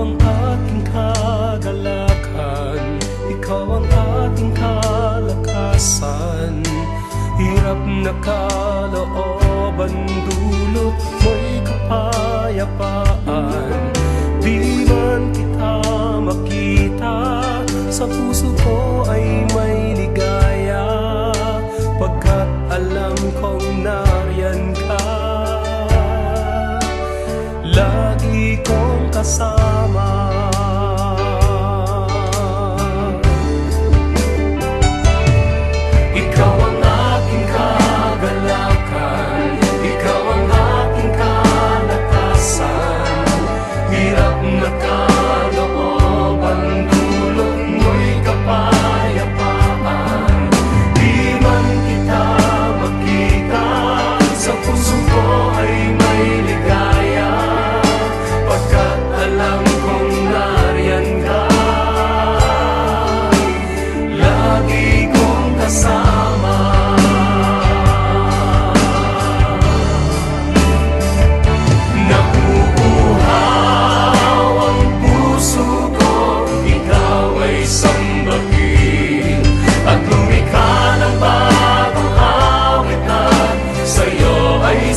ang aking kagalakan, ikaw ang aking kalakasan. Hirap na kalooban, dulot mo'y kapayapaan. Di man kita makita, sa puso ko ay may ligaya, pagkat alam kong nariyan ka. Lagi kong kasama. Ikaw ang aking kagalakan, ikaw ang aking kalakasan. Hirap na kalooban, dulot mo'y kapayapaan. Di man kita makita, sa puso ko ay may ligaya, pagkat alam kong nariyan ka. Lagi kong kasama. Napuuhaw ang puso ko, ikaw ay sambahin, at lumikha ng bagong awit, at sa'yo ay